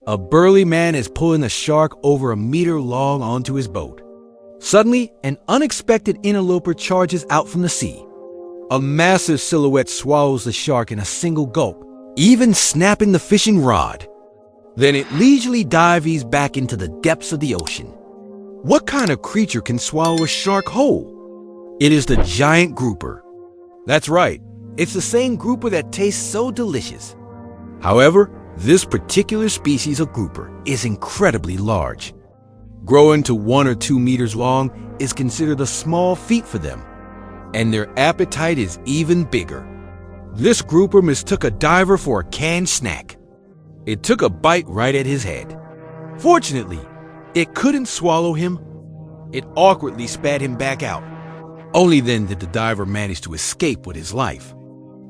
A burly man is pulling a shark over a meter long onto his boat. Suddenly, an unexpected interloper charges out from the sea. A massive silhouette swallows the shark in a single gulp, even snapping the fishing rod. Then it leisurely dives back into the depths of the ocean. What kind of creature can swallow a shark whole? It is the giant grouper. That's right, it's the same grouper that tastes so delicious. However, this particular species of grouper is incredibly large. Growing to 1 or 2 meters long is considered a small feat for them, and their appetite is even bigger. This grouper mistook a diver for a canned snack. It took a bite right at his head. Fortunately, it couldn't swallow him. It awkwardly spat him back out. Only then did the diver manage to escape with his life.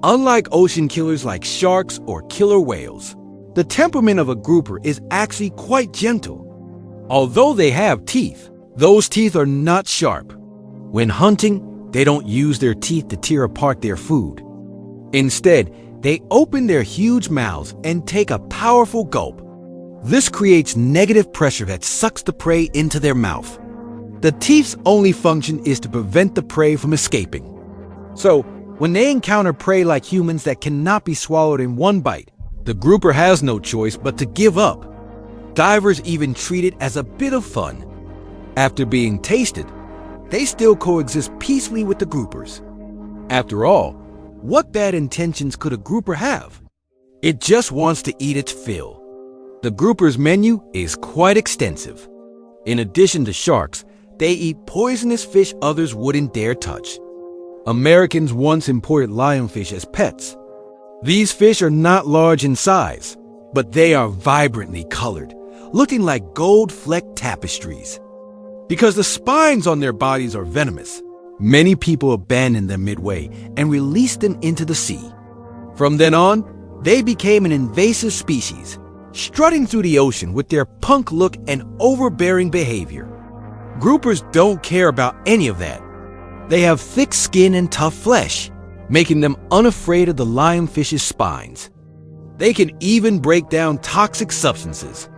Unlike ocean killers like sharks or killer whales, the temperament of a grouper is actually quite gentle. Although they have teeth, those teeth are not sharp. When hunting, they don't use their teeth to tear apart their food. Instead, they open their huge mouths and take a powerful gulp. This creates negative pressure that sucks the prey into their mouth. The teeth's only function is to prevent the prey from escaping. So, when they encounter prey like humans that cannot be swallowed in one bite, the grouper has no choice but to give up. Divers even treat it as a bit of fun. After being tasted, they still coexist peacefully with the groupers. After all, what bad intentions could a grouper have? It just wants to eat its fill. The grouper's menu is quite extensive. In addition to sharks, they eat poisonous fish others wouldn't dare touch. Americans once imported lionfish as pets. These fish are not large in size, but they are vibrantly colored, looking like gold-flecked tapestries. Because the spines on their bodies are venomous, many people abandoned them midway and released them into the sea. From then on, they became an invasive species, strutting through the ocean with their punk look and overbearing behavior. Groupers don't care about any of that. They have thick skin and tough flesh, making them unafraid of the lionfish's spines. They can even break down toxic substances.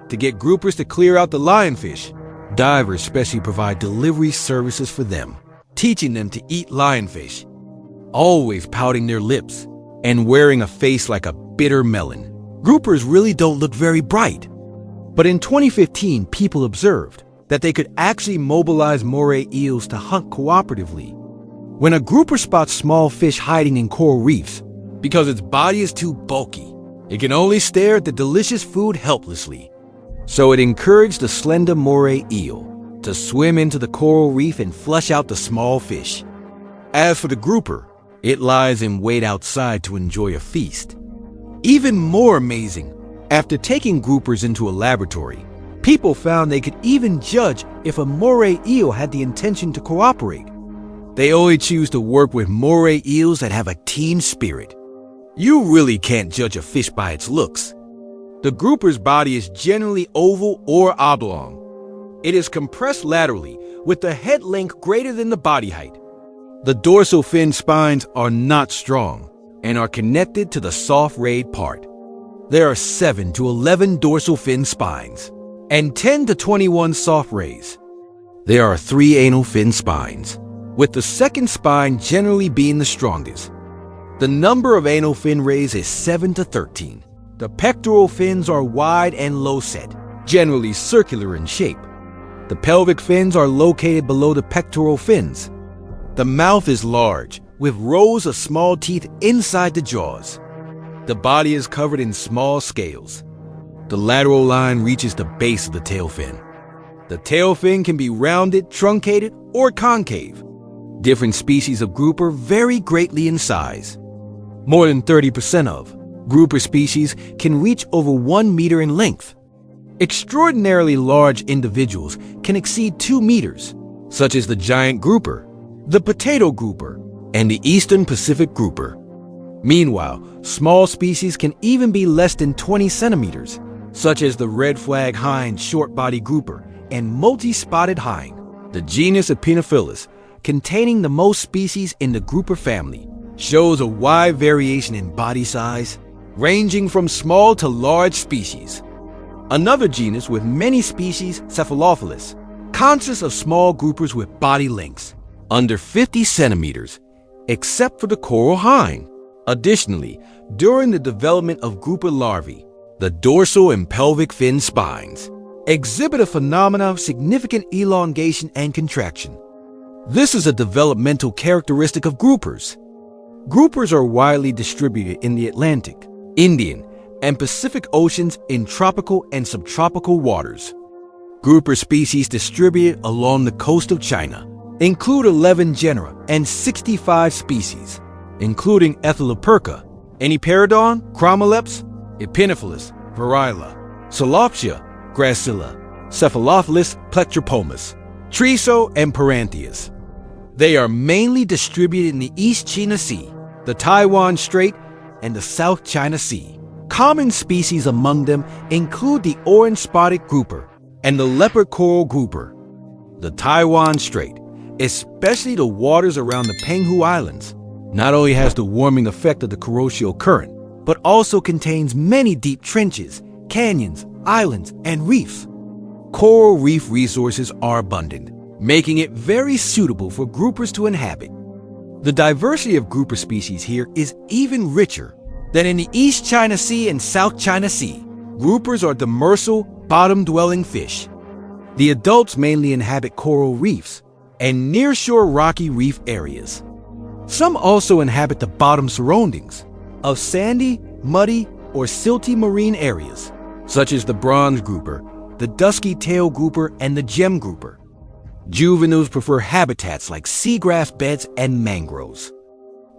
To get groupers to clear out the lionfish, divers specially provide delivery services for them, teaching them to eat lionfish, always pouting their lips and wearing a face like a bitter melon. Groupers really don't look very bright. But in 2015, people observed that they could actually mobilize moray eels to hunt cooperatively. When a grouper spots small fish hiding in coral reefs, because its body is too bulky, it can only stare at the delicious food helplessly. So it encouraged the slender moray eel to swim into the coral reef and flush out the small fish. As for the grouper, it lies in wait outside to enjoy a feast. Even more amazing, after taking groupers into a laboratory, people found they could even judge if a moray eel had the intention to cooperate. They only choose to work with moray eels that have a team spirit. You really can't judge a fish by its looks. The grouper's body is generally oval or oblong. It is compressed laterally with the head length greater than the body height. The dorsal fin spines are not strong and are connected to the soft rayed part. There are 7 to 11 dorsal fin spines and 10 to 21 soft rays. There are 3 anal fin spines, with the second spine generally being the strongest. The number of anal fin rays is 7 to 13. The pectoral fins are wide and low-set, generally circular in shape. The pelvic fins are located below the pectoral fins. The mouth is large, with rows of small teeth inside the jaws. The body is covered in small scales. The lateral line reaches the base of the tail fin. The tail fin can be rounded, truncated, or concave. Different species of grouper vary greatly in size. More than 30% of grouper species can reach over 1 meter in length. Extraordinarily large individuals can exceed 2 meters, such as the giant grouper, the potato grouper, and the eastern Pacific grouper. Meanwhile, small species can even be less than 20 centimeters, such as the red flag hind short-bodied grouper and multi-spotted hind. The genus Epinophilus, containing the most species in the grouper family, shows a wide variation in body size, ranging from small to large species. Another genus with many species, Cephalophilus, consists of small groupers with body lengths under 50 centimeters, except for the coral hind. Additionally, during the development of grouper larvae, the dorsal and pelvic fin spines exhibit a phenomenon of significant elongation and contraction. This is a developmental characteristic of groupers. Groupers are widely distributed in the Atlantic, Indian, and Pacific Oceans in tropical and subtropical waters. Grouper species distributed along the coast of China include 11 genera and 65 species, including Ethaloperca, Eniperidon, Chromoleps, Epinephalus, Varila, Solopsia, Gracilla, Cephalophilus plectropomus, Triso, and Parantheus. They are mainly distributed in the East China Sea, the Taiwan Strait, and the South China Sea. Common species among them include the orange-spotted grouper and the leopard coral grouper. The Taiwan Strait, especially the waters around the Penghu Islands, not only has the warming effect of the Kuroshio Current, but also contains many deep trenches, canyons, islands, and reefs. Coral reef resources are abundant, making it very suitable for groupers to inhabit. The diversity of grouper species here is even richer than in the East China Sea and South China Sea. Groupers are demersal, bottom-dwelling fish. The adults mainly inhabit coral reefs and nearshore rocky reef areas. Some also inhabit the bottom surroundings of sandy, muddy, or silty marine areas, such as the bronze grouper, the dusky tail grouper, and the gem grouper. Juveniles prefer habitats like seagrass beds and mangroves.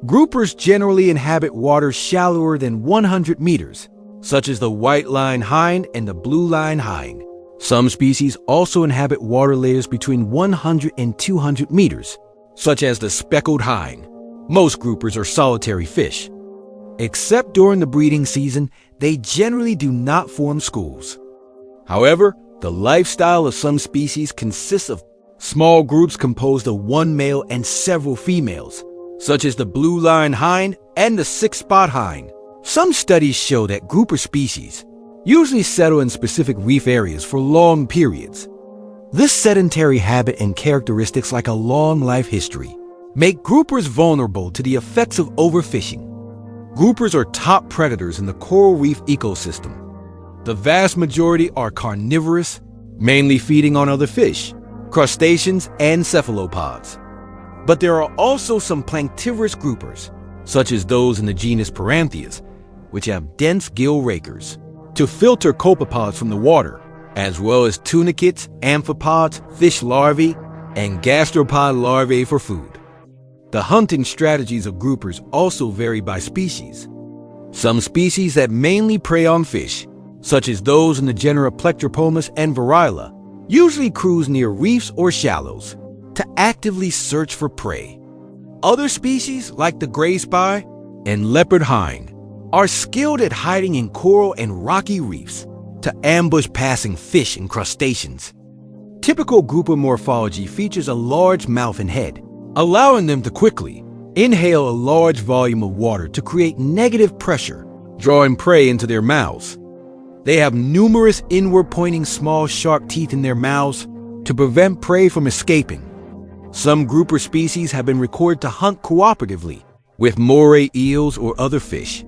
Groupers generally inhabit waters shallower than 100 meters, such as the white-line hind and the blue-line hind. Some species also inhabit water layers between 100 and 200 meters, such as the speckled hind. Most groupers are solitary fish. Except during the breeding season, they generally do not form schools. However, the lifestyle of some species consists of small groups composed of one male and several females, such as the blue-line hind and the six-spot hind. Some studies show that grouper species usually settle in specific reef areas for long periods. This sedentary habit and characteristics, like a long life history, make groupers vulnerable to the effects of overfishing. Groupers are top predators in the coral reef ecosystem. The vast majority are carnivorous, mainly feeding on other fish, crustaceans, and cephalopods. But there are also some planktivorous groupers, such as those in the genus Parantheus, which have dense gill rakers to filter copepods from the water, as well as tunicates, amphipods, fish larvae, and gastropod larvae for food. The hunting strategies of groupers also vary by species. Some species that mainly prey on fish, such as those in the genera Plectropomus and Varila, usually cruise near reefs or shallows to actively search for prey. Other species, like the gray spy and leopard hind, are skilled at hiding in coral and rocky reefs to ambush passing fish and crustaceans. Typical grouper morphology features a large mouth and head, allowing them to quickly inhale a large volume of water to create negative pressure, drawing prey into their mouths. They have numerous inward-pointing small sharp teeth in their mouths to prevent prey from escaping. Some grouper species have been recorded to hunt cooperatively with moray eels or other fish.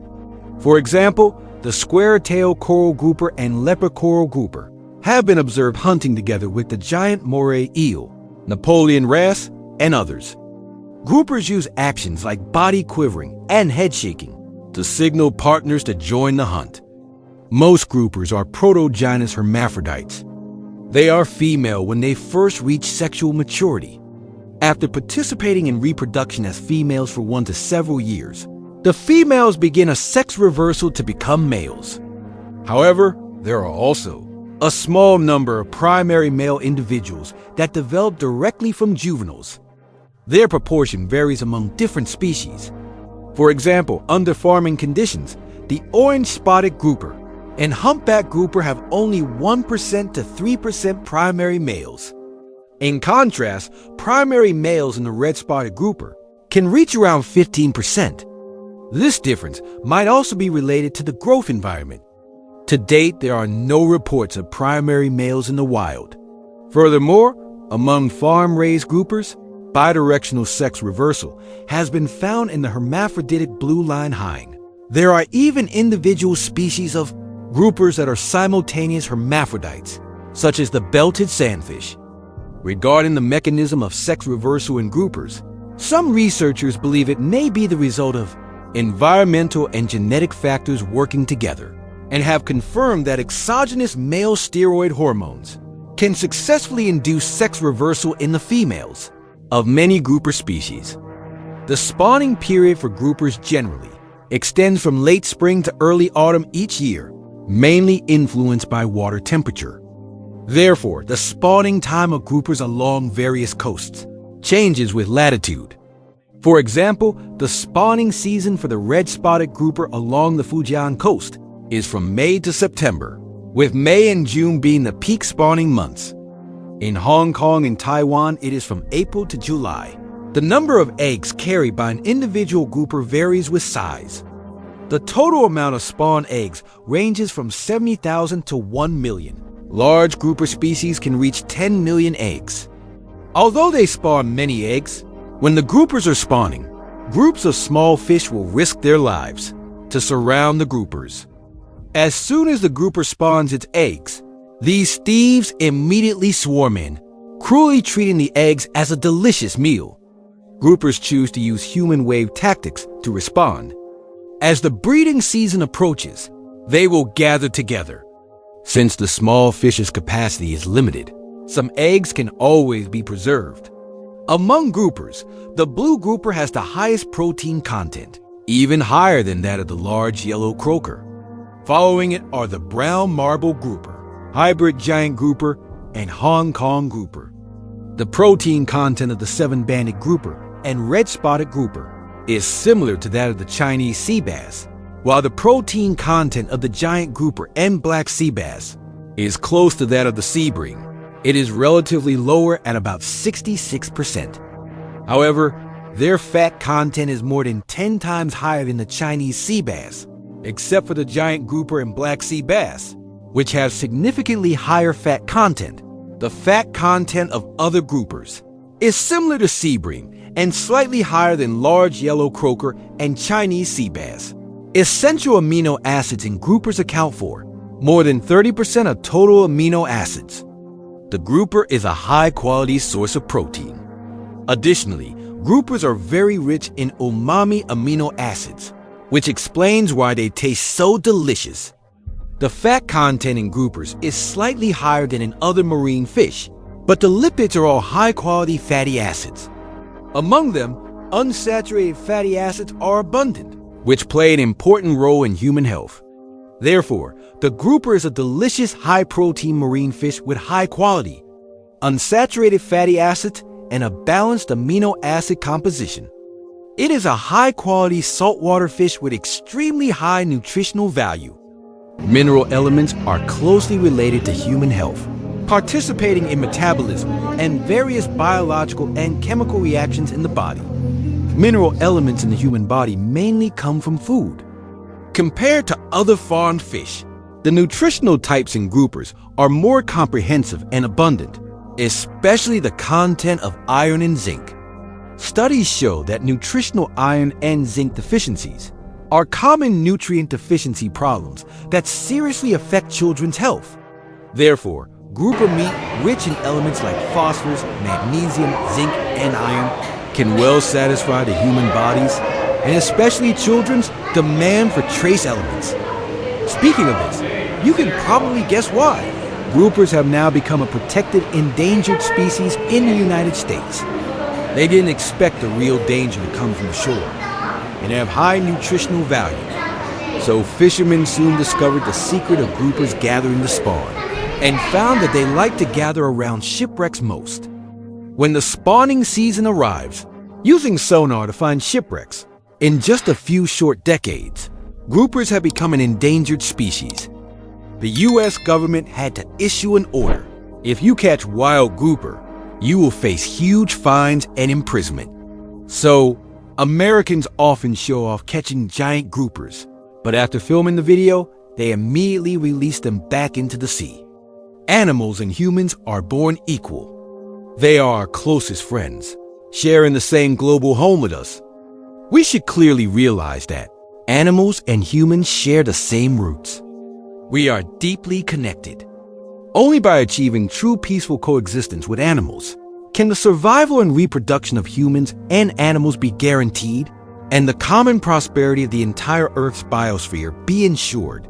For example, the square-tailed coral grouper and leopard coral grouper have been observed hunting together with the giant moray eel, Napoleon wrasse, and others. Groupers use actions like body quivering and head shaking to signal partners to join the hunt. Most groupers are protogynous hermaphrodites. They are female when they first reach sexual maturity. After participating in reproduction as females for 1 to several years, the females begin a sex reversal to become males. However, there are also a small number of primary male individuals that develop directly from juveniles. Their proportion varies among different species. For example, under farming conditions, the orange-spotted grouper and humpback grouper have only 1% to 3% primary males. In contrast, primary males in the red-spotted grouper can reach around 15%. This difference might also be related to the growth environment. To date, there are no reports of primary males in the wild. Furthermore, among farm-raised groupers, bidirectional sex reversal has been found in the hermaphroditic blue-line hind. There are even individual species of groupers that are simultaneous hermaphrodites, such as the belted sandfish. Regarding the mechanism of sex reversal in groupers, some researchers believe it may be the result of environmental and genetic factors working together, and have confirmed that exogenous male steroid hormones can successfully induce sex reversal in the females of many grouper species. The spawning period for groupers generally extends from late spring to early autumn each year, mainly influenced by water temperature. Therefore, the spawning time of groupers along various coasts changes with latitude. For example, the spawning season for the red-spotted grouper along the Fujian coast is from May to September, with May and June being the peak spawning months. In Hong Kong and Taiwan, it is from April to July. The number of eggs carried by an individual grouper varies with size. The total amount of spawned eggs ranges from 70,000 to 1 million. Large grouper species can reach 10 million eggs. Although they spawn many eggs, when the groupers are spawning, groups of small fish will risk their lives to surround the groupers. As soon as the grouper spawns its eggs, these thieves immediately swarm in, cruelly treating the eggs as a delicious meal. Groupers choose to use human wave tactics to respond. As the breeding season approaches, they will gather together. Since the small fish's capacity is limited, some eggs can always be preserved. Among groupers, the blue grouper has the highest protein content, even higher than that of the large yellow croaker. Following it are the brown marble grouper, hybrid giant grouper, and Hong Kong grouper. The protein content of the seven-banded grouper and red-spotted grouper is similar to that of the Chinese sea bass, while the protein content of the giant grouper and black sea bass is close to that of the sea bream. It is relatively lower at about 66%. However, their fat content is more than 10 times higher than the Chinese sea bass, except for the giant grouper and black sea bass, which have significantly higher fat content. The fat content of other groupers is similar to sea bream and slightly higher than large yellow croaker and Chinese sea bass. Essential amino acids in groupers account for more than 30% of total amino acids. The grouper is a high-quality source of protein. Additionally, groupers are very rich in umami amino acids, which explains why they taste so delicious. The fat content in groupers is slightly higher than in other marine fish, but the lipids are all high-quality fatty acids. Among them, unsaturated fatty acids are abundant, which play an important role in human health. Therefore, the grouper is a delicious high-protein marine fish with high quality, unsaturated fatty acids, and a balanced amino acid composition. It is a high-quality saltwater fish with extremely high nutritional value. Mineral elements are closely related to human health, participating in metabolism and various biological and chemical reactions in the body. Mineral elements in the human body mainly come from food. Compared to other farmed fish, the nutritional types in groupers are more comprehensive and abundant, especially the content of iron and zinc. Studies show that nutritional iron and zinc deficiencies are common nutrient deficiency problems that seriously affect children's health. Therefore, grouper meat rich in elements like phosphorus, magnesium, zinc, and iron can well satisfy the human bodies, and especially children's, demand for trace elements. Speaking of this, you can probably guess why. Groupers have now become a protected endangered species in the United States. They didn't expect the real danger to come from the shore, and have high nutritional value. So fishermen soon discovered the secret of groupers gathering to spawn, and found that they like to gather around shipwrecks most. When the spawning season arrives, using sonar to find shipwrecks, in just a few short decades, groupers have become an endangered species. The US government had to issue an order. If you catch wild grouper, you will face huge fines and imprisonment. So, Americans often show off catching giant groupers, but after filming the video, they immediately release them back into the sea. Animals and humans are born equal. They are our closest friends, sharing the same global home with us. We should clearly realize that animals and humans share the same roots. We are deeply connected. Only by achieving true peaceful coexistence with animals can the survival and reproduction of humans and animals be guaranteed, and the common prosperity of the entire Earth's biosphere be ensured.